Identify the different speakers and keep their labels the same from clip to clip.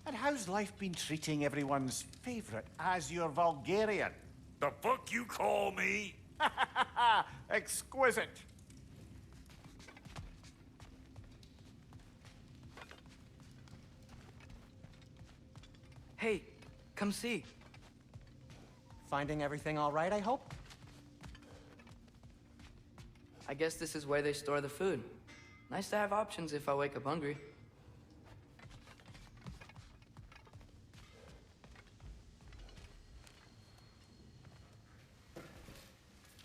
Speaker 1: And how's life been treating everyone's favorite Azure Vulgarian?
Speaker 2: The fuck you call me?
Speaker 1: Exquisite.
Speaker 3: Hey, come see.
Speaker 4: Finding everything all right, I hope?
Speaker 3: I guess this is where they store the food. Nice to have options if I wake up hungry.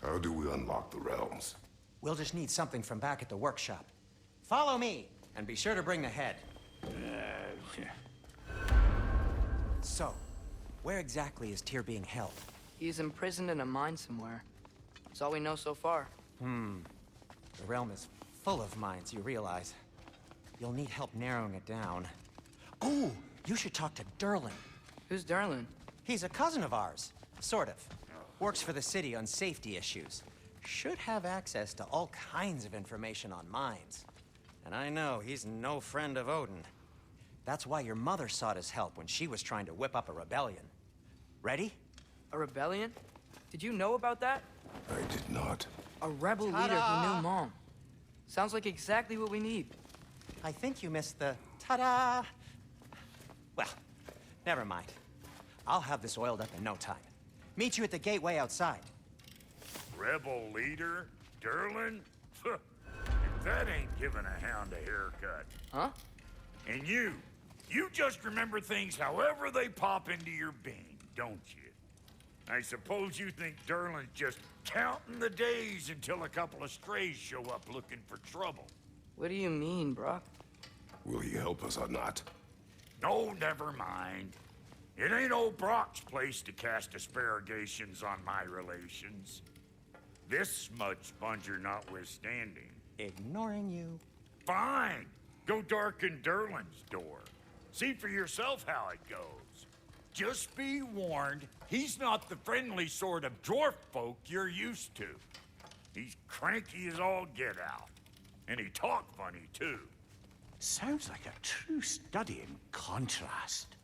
Speaker 5: How do we unlock the realms?
Speaker 4: We'll just need something from back at the workshop. Follow me, and be sure to bring the head. So, where exactly is Tyr being held?
Speaker 3: He's imprisoned in a mine somewhere. That's all we know so far.
Speaker 4: The realm is full of mines, you realize. You'll need help narrowing it down. Oh, you should talk to Derlin.
Speaker 3: Who's Darlin?
Speaker 4: He's a cousin of ours, sort of. Works for the city on safety issues. Should have access to all kinds of information on mines. And I know he's no friend of Odin. That's why your mother sought his help when she was trying to whip up a rebellion. Ready?
Speaker 3: A rebellion? Did you know about that?
Speaker 5: I did not.
Speaker 3: A rebel leader who knew Mom. Sounds like exactly what we need.
Speaker 4: I think you missed the ta-da. Well, never mind. I'll have this oiled up in no time. Meet you at the gateway outside.
Speaker 2: Rebel leader? Derlin? If that ain't giving a hound a haircut.
Speaker 3: Huh?
Speaker 2: And you just remember things however they pop into your being, don't you? I suppose you think Derlin's just counting the days until a couple of strays show up looking for trouble.
Speaker 3: What do you mean, Brock?
Speaker 5: Will he help us or not?
Speaker 2: No, never mind. It ain't old Brock's place to cast asparagations on my relations. This smudge sponger notwithstanding.
Speaker 4: Ignoring you.
Speaker 2: Fine. Go darken Derlin's door. See for yourself how it goes. Just be warned, he's not the friendly sort of dwarf folk you're used to. He's cranky as all get out. And he talk funny, too.
Speaker 1: Sounds like a true study in contrast.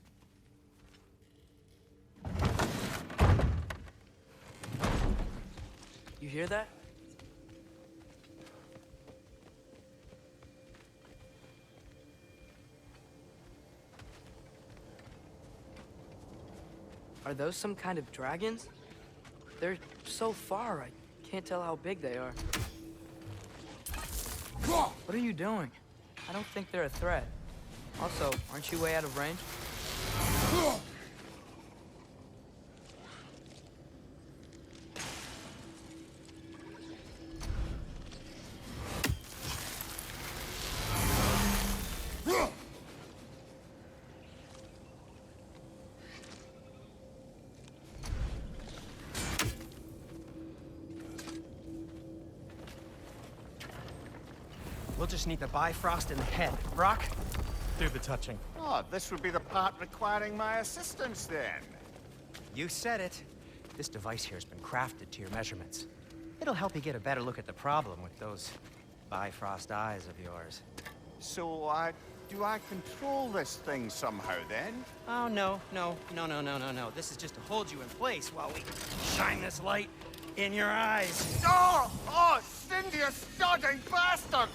Speaker 3: You hear that? Are those some kind of dragons? They're so far, I can't tell how big they are. What are you doing? I don't think they're a threat. Also, aren't you way out of range?
Speaker 4: We'll just need the Bifrost in the head. Brock, do the touching.
Speaker 1: Oh, this would be the part requiring my assistance then.
Speaker 4: You said it. This device here has been crafted to your measurements. It'll help you get a better look at the problem with those Bifrost eyes of yours.
Speaker 1: So, do I control this thing somehow then?
Speaker 4: Oh, no. This is just to hold you in place while we shine this light in your eyes.
Speaker 1: Oh! Oh, Cindy, you sodding bastard!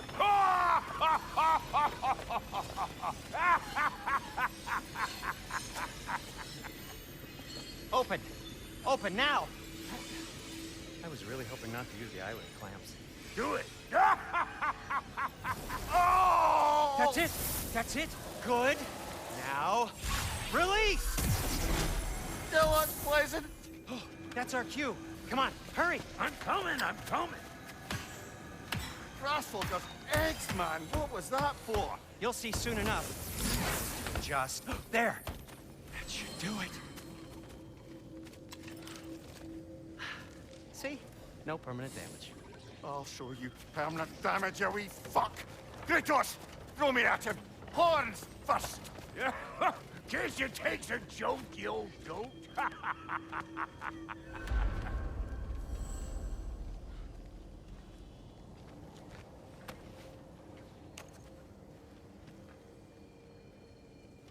Speaker 4: Open! Open now! I was really hoping not to use the eyelid clamps.
Speaker 2: Do it!
Speaker 1: Oh!
Speaker 4: That's it! That's it! Good! Now, release!
Speaker 1: Still unpleasant.
Speaker 4: Oh, that's our cue. Come on, hurry!
Speaker 2: I'm coming!
Speaker 1: Grassel just eggs, man. What was that for?
Speaker 4: You'll see soon enough. Just there. That should do it. See? No permanent damage.
Speaker 1: I'll show you permanent damage, you wee fuck. Kratos, throw me at him. Horns first.
Speaker 2: Yeah. Guess you takes a joke, you old goat.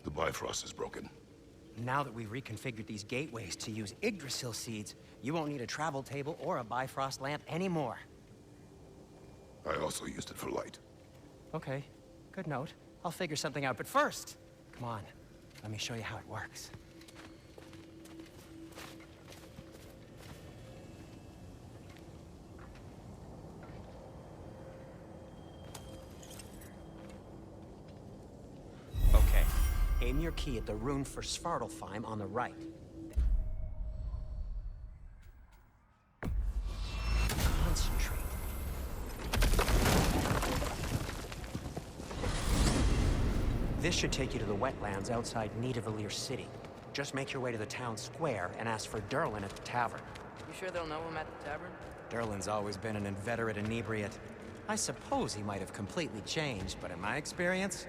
Speaker 5: The Bifrost is broken.
Speaker 4: Now that we've reconfigured these gateways to use Yggdrasil seeds, you won't need a travel table or a Bifrost lamp anymore.
Speaker 5: I also used it for light.
Speaker 4: Okay, good note. I'll figure something out, but first, come on, let me show you how it works. Okay, aim your key at the rune for Svartalfheim on the right. Concentrate. This should take you to the wetlands outside Nidavellir City. Just make your way to the town square and ask for Derlin at the tavern.
Speaker 3: You sure they'll know him at the tavern?
Speaker 4: Derlin's always been an inveterate inebriate. I suppose he might have completely changed, but in my experience,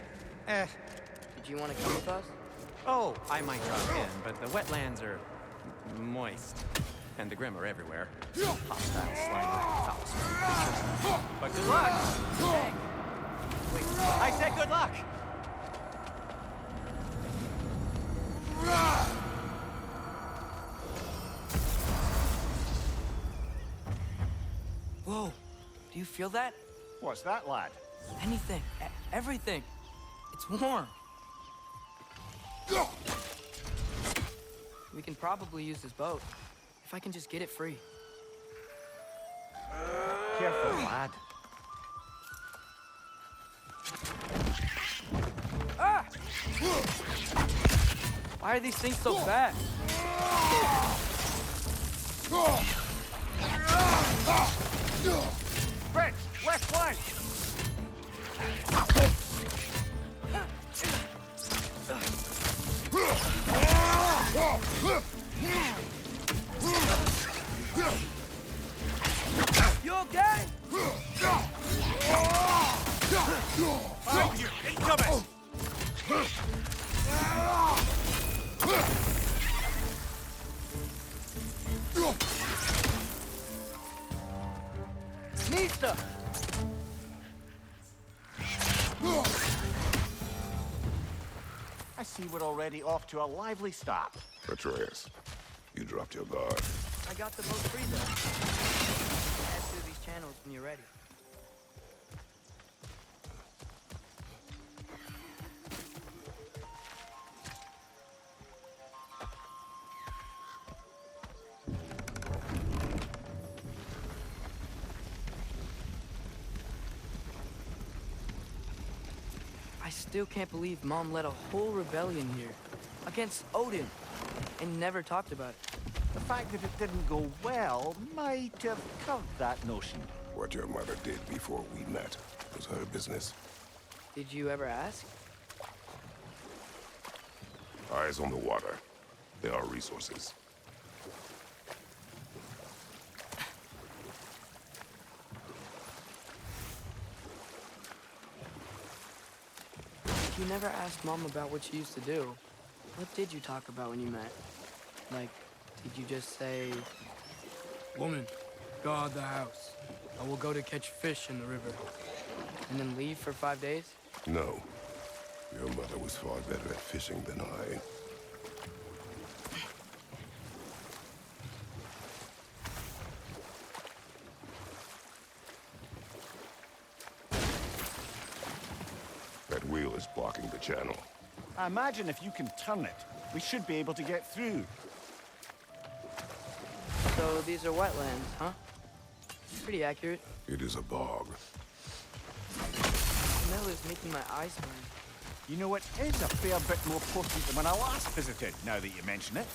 Speaker 3: Did you want to come with us?
Speaker 4: Oh, I might drop in, but the wetlands are moist. And the Grim are everywhere. Hostile, slimy, foul-smelling creatures. But good luck! Wait, I said good luck!
Speaker 3: Whoa, do you feel that?
Speaker 2: What's that, lad?
Speaker 3: Anything, everything. It's warm. We can probably use this boat, if I can just get it free.
Speaker 2: Careful, lad.
Speaker 3: Ah! Why are these things so fast?
Speaker 2: French, left flank!
Speaker 3: You okay?
Speaker 2: Behind you, incoming!
Speaker 3: Nista!
Speaker 2: I see we're already off to a lively start.
Speaker 5: Atreus, you dropped your guard.
Speaker 3: I got the boat free though. Pass through these channels when you're ready. I still can't believe Mom led a whole rebellion here. Against Odin. And never talked about it.
Speaker 2: The fact that it didn't go well might have covered that notion.
Speaker 5: What your mother did before we met was her business.
Speaker 3: Did you ever ask?
Speaker 5: Eyes on the water. There are resources.
Speaker 3: You never asked Mom about what she used to do. What did you talk about when you met? Like, did you just say, "Woman, guard the house. I will go to catch fish in the river." And then leave for 5 days?
Speaker 5: No. Your mother was far better at fishing than I. That wheel is blocking the channel.
Speaker 2: I imagine if you can turn it, we should be able to get through.
Speaker 3: So these are wetlands, huh? Pretty accurate.
Speaker 5: It is a bog.
Speaker 3: The smell is making my eyes burn.
Speaker 2: You know, it is a fair bit more potent than when I last visited, now that you mention it.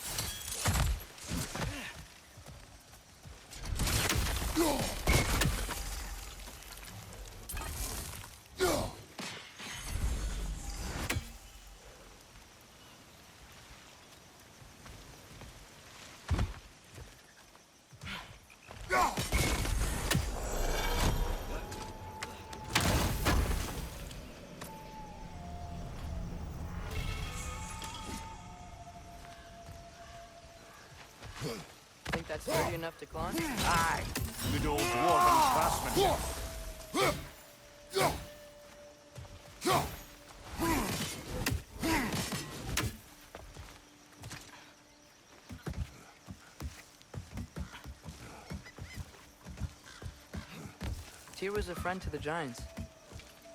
Speaker 3: Think that's sturdy enough to climb?
Speaker 2: Aye, good old dwarven craftsmanship.
Speaker 3: Tyr was a friend to the Giants.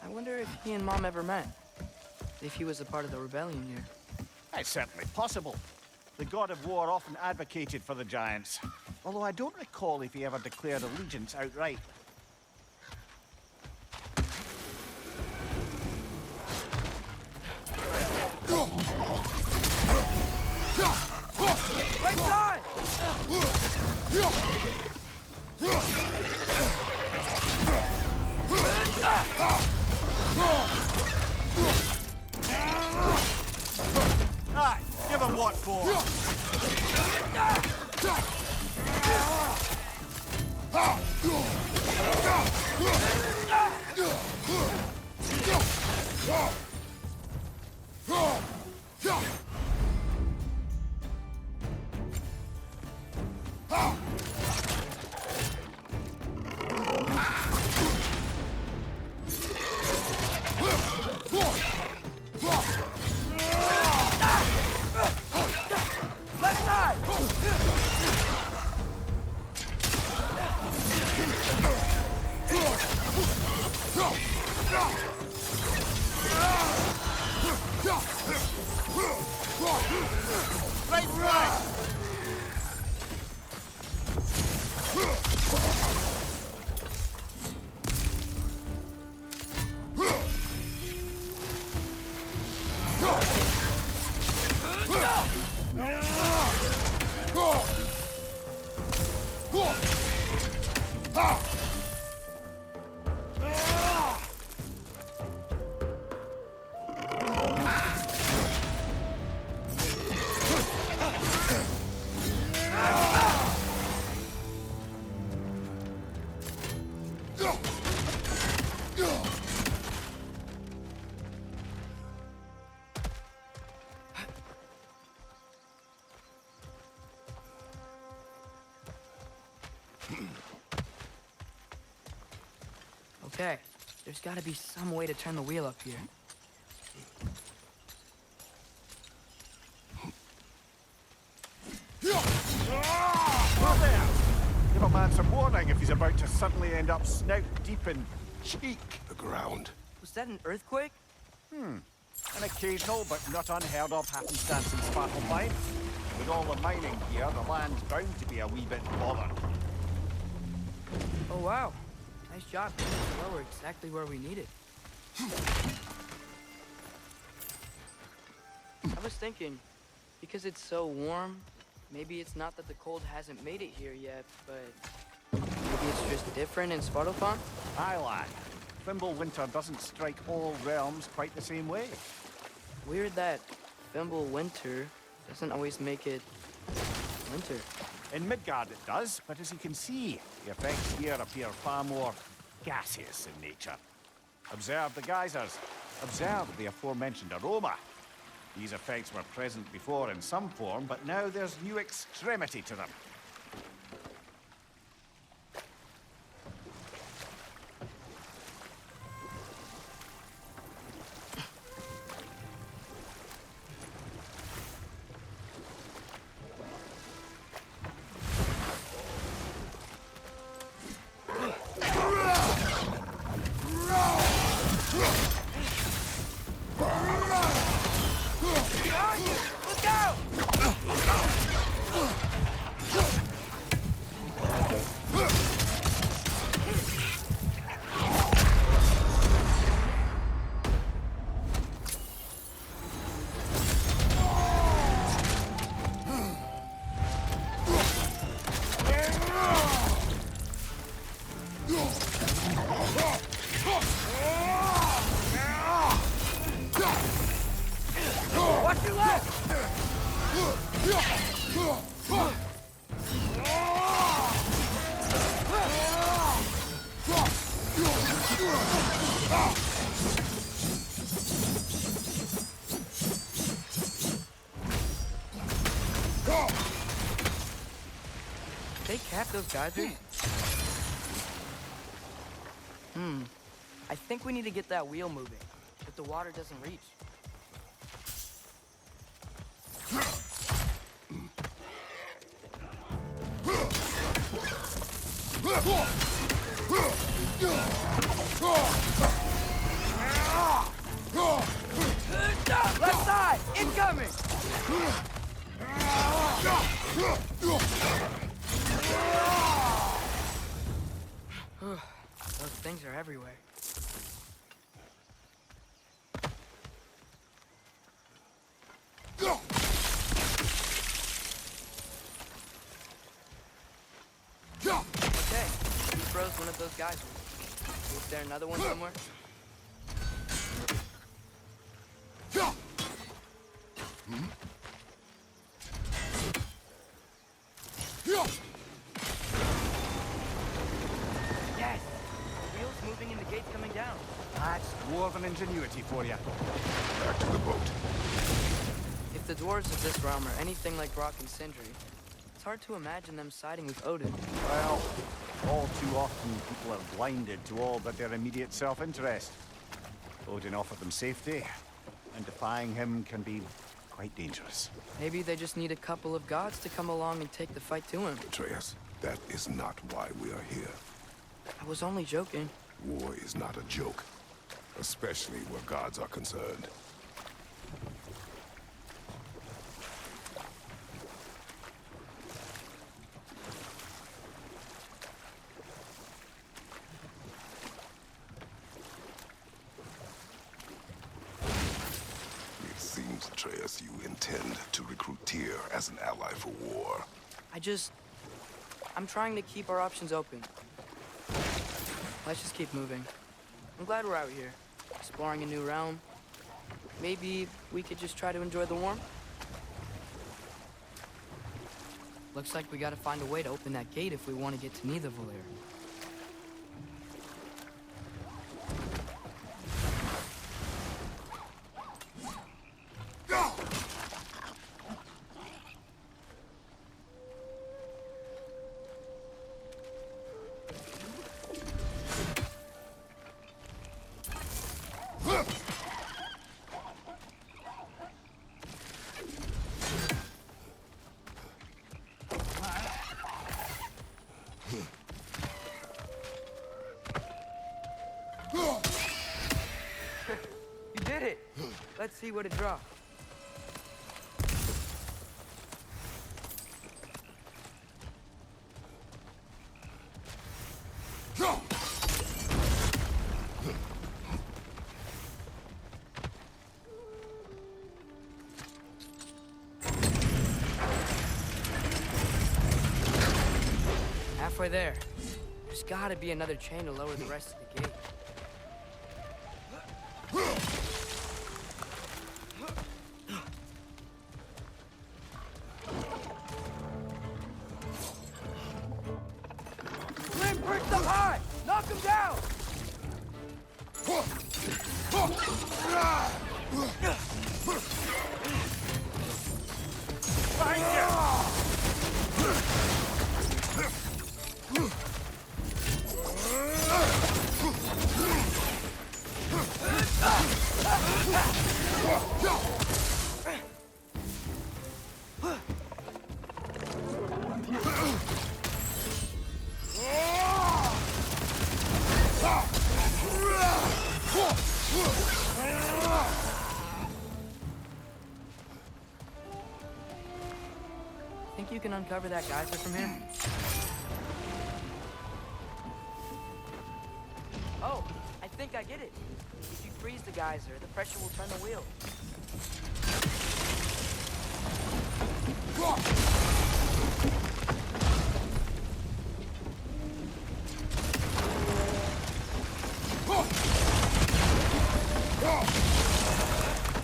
Speaker 3: I wonder if he and Mom ever met. If he was a part of the rebellion here.
Speaker 6: It's certainly possible. The God of War often advocated for the Giants, although I don't recall if he ever declared allegiance outright.
Speaker 3: Right side!
Speaker 6: Aye, give him what for.
Speaker 3: Left side!
Speaker 6: Right, right!
Speaker 3: Okay, there's gotta be some way to turn the wheel up here.
Speaker 6: Well there! Give a man some warning if he's about to suddenly end up snout deep in cheek.
Speaker 5: The ground.
Speaker 3: Was that an earthquake?
Speaker 6: An occasional but not unheard of happenstance in Svartalfheim. With all the mining here, the land's bound to be a wee bit bothered.
Speaker 3: Oh wow, nice job. Well, we're exactly where we need it. I was thinking, because it's so warm, maybe it's not that the cold hasn't made it here yet, but maybe it's just different in Svartalfheim?
Speaker 6: Aye, lad. Thimble winter doesn't strike all realms quite the same way.
Speaker 3: Weird that Fimble winter doesn't always make it winter.
Speaker 6: In Midgard it does, but as you can see, the effects here appear far more gaseous in nature. Observe the geysers. Observe the aforementioned aroma. These effects were present before in some form, but now there's new extremity to them.
Speaker 3: Watch your left! They cap those geysers? I think we need to get that wheel moving, but the water doesn't reach. Left side! Incoming! Those things are everywhere. Okay, he froze one of those guys. Is there another one somewhere? Yes! The wheel's moving and the gate's coming down.
Speaker 6: That's dwarven ingenuity for you.
Speaker 5: Back to the boat.
Speaker 3: If the dwarves of this realm are anything like Brock and Sindri, it's hard to imagine them siding with Odin.
Speaker 6: Well, all too often people are blinded to all but their immediate self-interest. Odin offered them safety, and defying him can be quite dangerous.
Speaker 3: Maybe they just need a couple of gods to come along and take the fight to him.
Speaker 5: Atreus, that is not why we are here.
Speaker 3: I was only joking.
Speaker 5: War is not a joke, especially where gods are concerned. It seems, Atreus, you intend to recruit Tyr as an ally for war.
Speaker 3: I'm trying to keep our options open. Let's just keep moving. I'm glad we're out here, exploring a new realm. Maybe we could just try to enjoy the warmth? Looks like we gotta find a way to open that gate if we want to get to Nidavellir. You did it! Let's see what it dropped. Halfway there. There's gotta be another chain to lower the rest of the gate. Flynn, perch up high! Knock him down!
Speaker 2: Find you!
Speaker 3: Think you can uncover that geyser from here? Oh, I think I get it. If you freeze the geyser, the pressure will turn the wheel.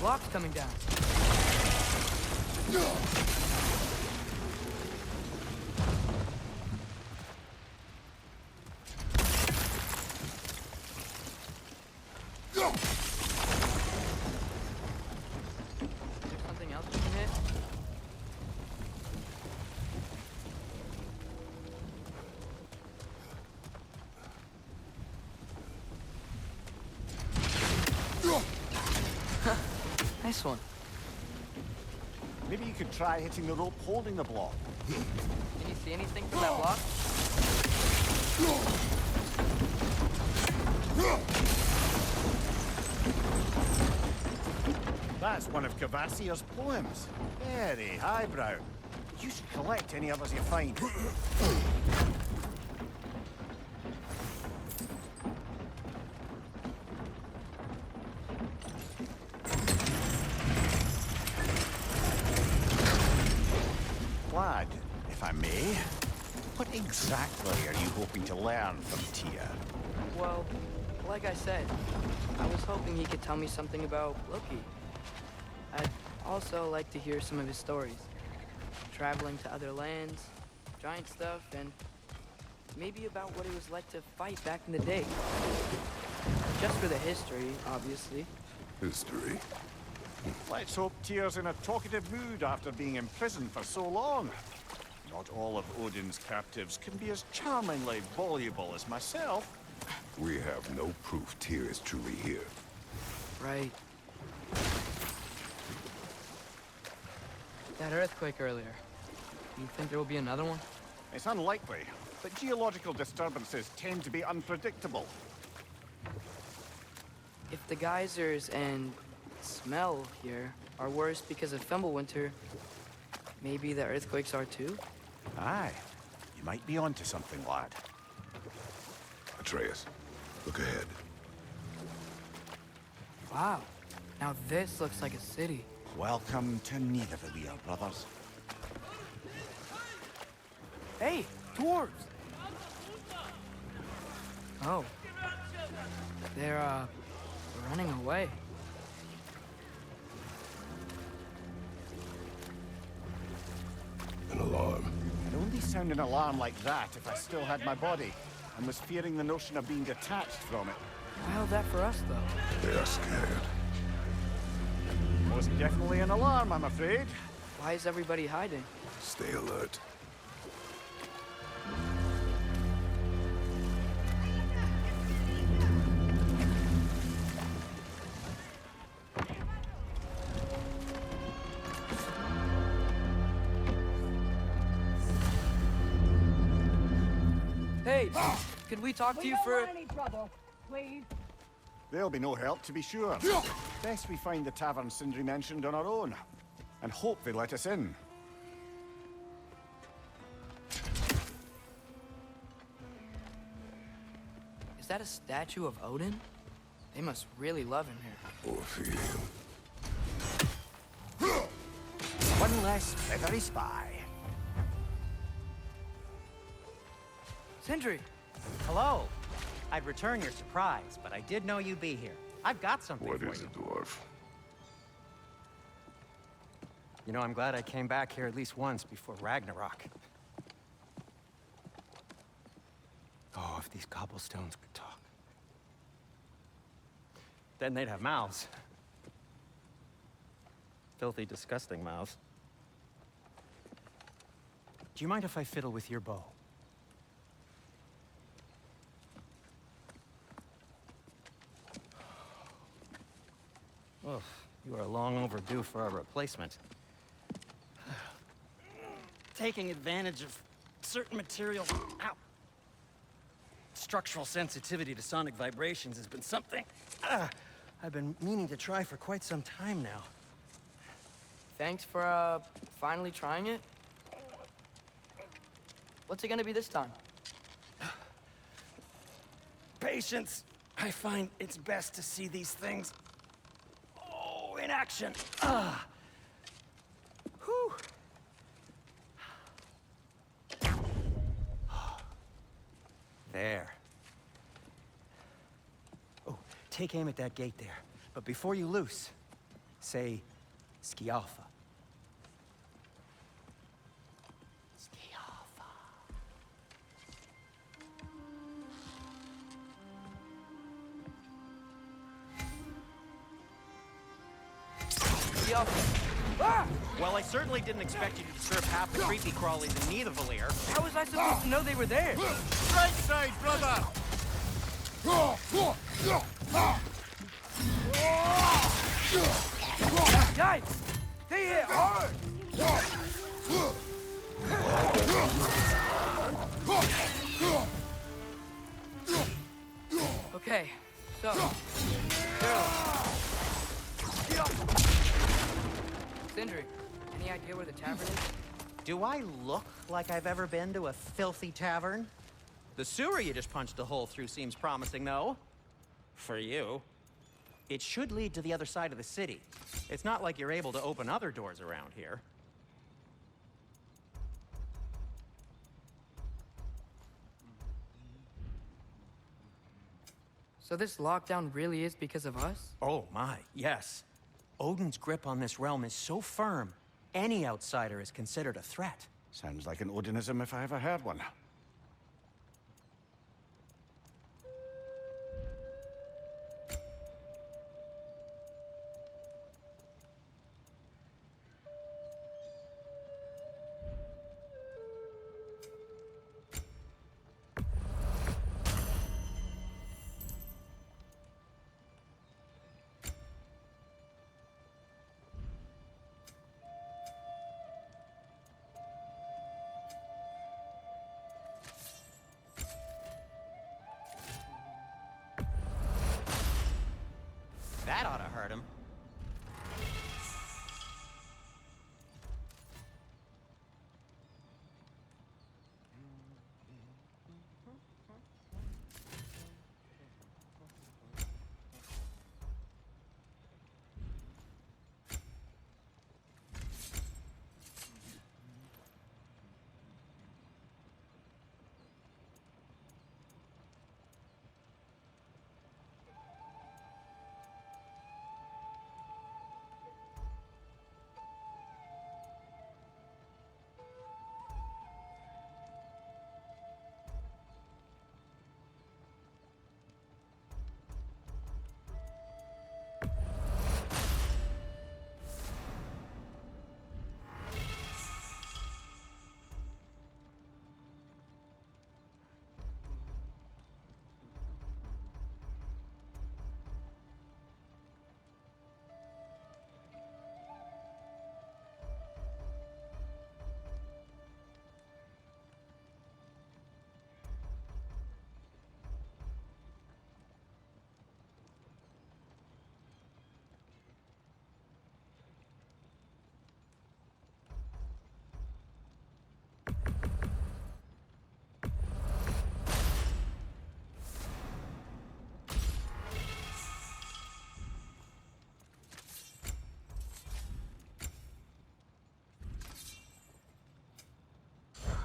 Speaker 3: Block's coming down. Something else we can hit? Nice one.
Speaker 6: Maybe you could try hitting the rope holding the block.
Speaker 3: Can you see anything from that block?
Speaker 6: That's one of Cavassier's poems. Very highbrow. You should collect any others you find. Lad, if I may, what exactly are you hoping to learn from Tyr?
Speaker 3: Well, like I said, I was hoping he could tell me something about Loki. I'd also like to hear some of his stories. Traveling to other lands, giant stuff, and maybe about what it was like to fight back in the day. Just for the history, obviously.
Speaker 5: History.
Speaker 6: Let's hope Tyr's in a talkative mood after being imprisoned for so long. Not all of Odin's captives can be as charmingly voluble as myself.
Speaker 5: We have no proof Tyr is truly here.
Speaker 3: Right. That earthquake earlier. You think there will be another one?
Speaker 6: It's unlikely, but geological disturbances tend to be unpredictable.
Speaker 3: If the geysers and smell here are worse because of Fimbulwinter, maybe the earthquakes are too?
Speaker 6: Aye, you might be onto something, lad.
Speaker 5: Atreus, look ahead.
Speaker 3: Wow. Now this looks like a city.
Speaker 6: Welcome to Nidavellir, brothers.
Speaker 3: Hey, dwarves! Oh. They're, running away.
Speaker 5: An alarm.
Speaker 6: I'd only sound an alarm like that if I still had my body, and was fearing the notion of being detached from it.
Speaker 3: Why held that for us, though?
Speaker 5: They are scared.
Speaker 6: Most definitely an alarm, I'm afraid.
Speaker 3: Why is everybody hiding?
Speaker 5: Stay alert.
Speaker 3: Hey, could we talk to you for...
Speaker 7: any trouble, please.
Speaker 6: There'll be no help, to be sure. Best we find the tavern Sindri mentioned on our own, and hope they let us in.
Speaker 3: Is that a statue of Odin? They must really love him here.
Speaker 5: Or fear him.
Speaker 6: One less feathery spy.
Speaker 3: Sindri!
Speaker 4: Hello. I'd return your surprise, but I did know you'd be here. I've got something
Speaker 5: What
Speaker 4: for
Speaker 5: is
Speaker 4: you.
Speaker 5: it, dwarf?
Speaker 4: You know, I'm glad I came back here at least once before Ragnarok. Oh, if these cobblestones could talk. Then they'd have mouths. Filthy, disgusting mouths. Do you mind if I fiddle with your bow? Oh, you are long overdue for a replacement. Taking advantage of certain materials. Ow. Structural sensitivity to sonic vibrations has been something I've been meaning to try for quite some time now.
Speaker 3: Thanks for, finally trying it. What's it gonna be this time?
Speaker 4: Patience. I find it's best to see these things in action. Whew. There. Oh, take aim at that gate there. But before you loose, say Skialfa. Skialfa.
Speaker 3: Yo. Ah!
Speaker 4: Well, I certainly didn't expect you to disturb half the creepy crawlies in Nidavellir.
Speaker 3: How was I supposed to know they were there?
Speaker 6: Right side, brother!
Speaker 3: Guys! They hit hard! Okay, so... Sindri, any idea where the tavern is?
Speaker 4: Do I look like I've ever been to a filthy tavern? The sewer you just punched a hole through seems promising, though. For you. It should lead to the other side of the city. It's not like you're able to open other doors around here.
Speaker 3: So this lockdown really is because of us?
Speaker 4: Oh my, yes. Odin's grip on this realm is so firm, any outsider is considered a threat.
Speaker 6: Sounds like an Odinism if I ever heard one.
Speaker 4: That ought to hurt him.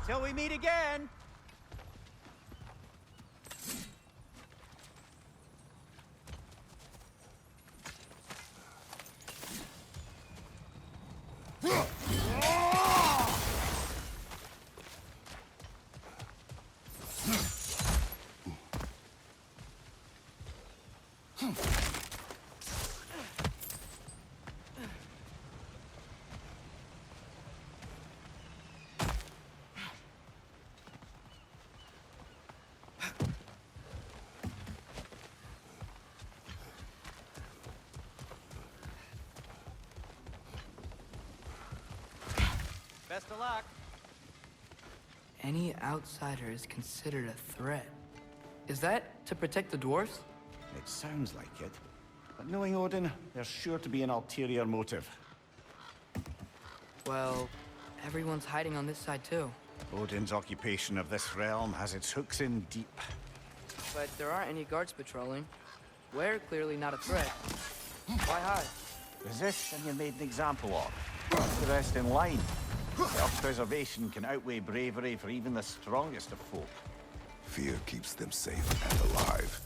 Speaker 4: Till we meet again! Best of luck.
Speaker 3: Any outsider is considered a threat. Is that to protect the dwarves?
Speaker 6: It sounds like it. But knowing Odin, there's sure to be an ulterior motive.
Speaker 3: Well, everyone's hiding on this side too.
Speaker 6: Odin's occupation of this realm has its hooks in deep.
Speaker 3: But there aren't any guards patrolling. We're clearly not a threat. Why hide?
Speaker 6: Resist and you're made an example of. Put the rest in line. Self-preservation can outweigh bravery for even the strongest of folk.
Speaker 5: Fear keeps them safe and alive.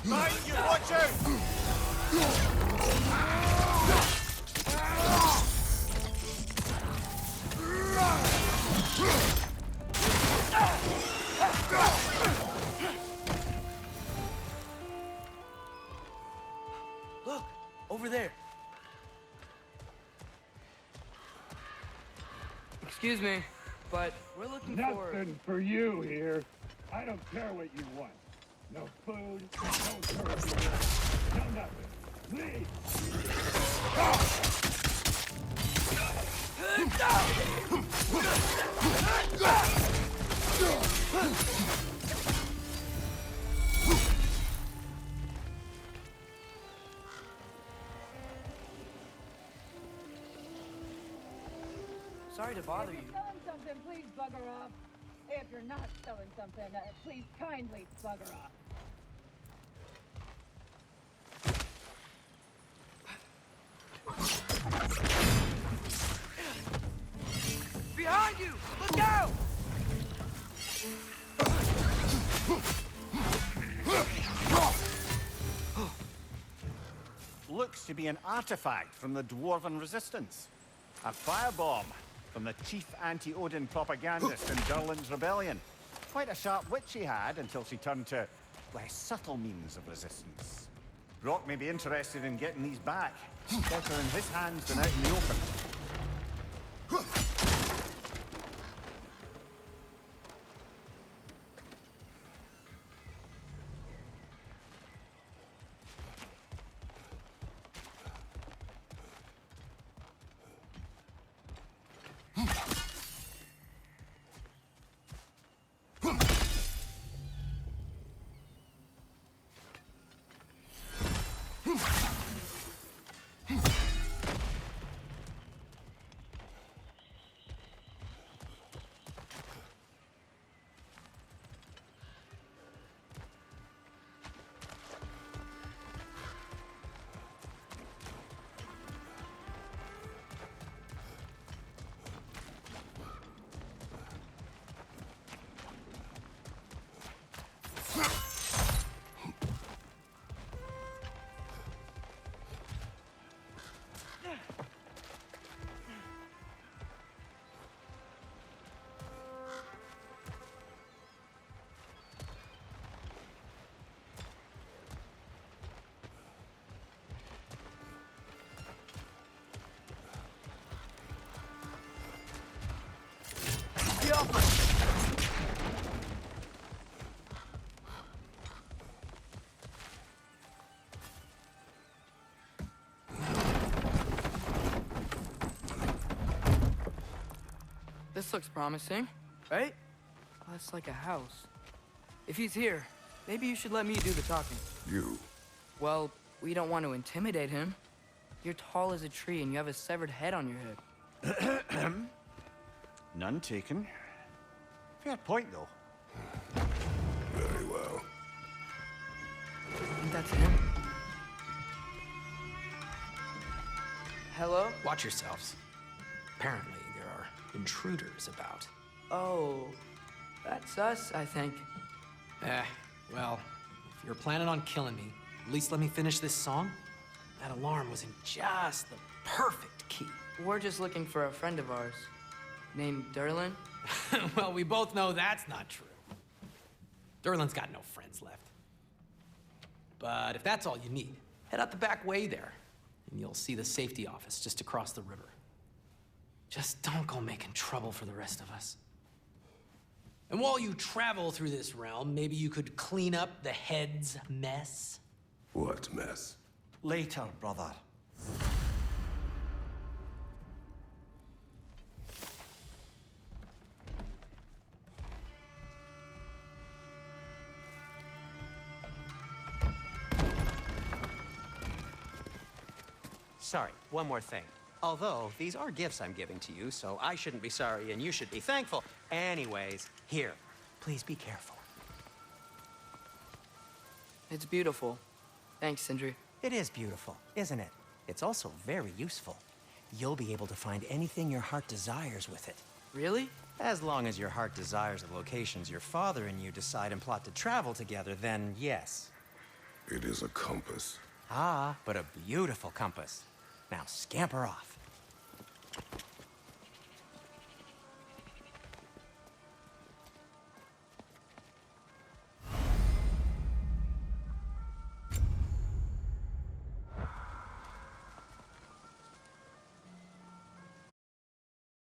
Speaker 6: Mind you, watch out!
Speaker 3: Look, over there. Excuse me, but we're looking for...
Speaker 7: Nothing for you here. I don't care what you want. No food, no curfew, no nothing. Leave!
Speaker 3: Sorry to bother
Speaker 8: If
Speaker 3: you.
Speaker 8: you're selling something, please bugger off. If you're not selling something, please kindly bugger off.
Speaker 3: Behind you! Look out!
Speaker 6: Looks to be an artifact from the Dwarven Resistance. A firebomb from the chief anti-Odin propagandist in Durlin's rebellion. Quite a sharp wit she had until she turned to less subtle means of resistance. Rock may be interested in getting these back. Better in his hands than out in the open.
Speaker 3: This looks promising, right? That's like a house. If he's here, maybe you should let me do the talking.
Speaker 5: You.
Speaker 3: Well, we don't want to intimidate him. You're tall as a tree and you have a severed head on your head.
Speaker 6: None taken. Fair point, though.
Speaker 5: Very well.
Speaker 3: I think that's him. Hello?
Speaker 9: Watch yourselves. Apparently, there are intruders about.
Speaker 3: Oh, that's us, I think.
Speaker 9: Well, if you're planning on killing me, at least let me finish this song. That alarm was in just the perfect key.
Speaker 3: We're just looking for a friend of ours named Durlin.
Speaker 9: Well, we both know that's not true. Durlin's got no friends left. But if that's all you need, head out the back way there, and you'll see the safety office just across the river. Just don't go making trouble for the rest of us. And while you travel through this realm, maybe you could clean up the head's mess?
Speaker 5: What mess?
Speaker 4: Later, brother. Sorry, one more thing. Although, these are gifts I'm giving to you, so I shouldn't be sorry and you should be thankful. Anyways, here, please be careful.
Speaker 3: It's beautiful. Thanks, Sindri.
Speaker 4: It is beautiful, isn't it? It's also very useful. You'll be able to find anything your heart desires with it.
Speaker 3: Really?
Speaker 4: As long as your heart desires the locations your father and you decide and plot to travel together, then yes.
Speaker 5: It is a compass.
Speaker 4: Ah, but a beautiful compass. Now scamper off.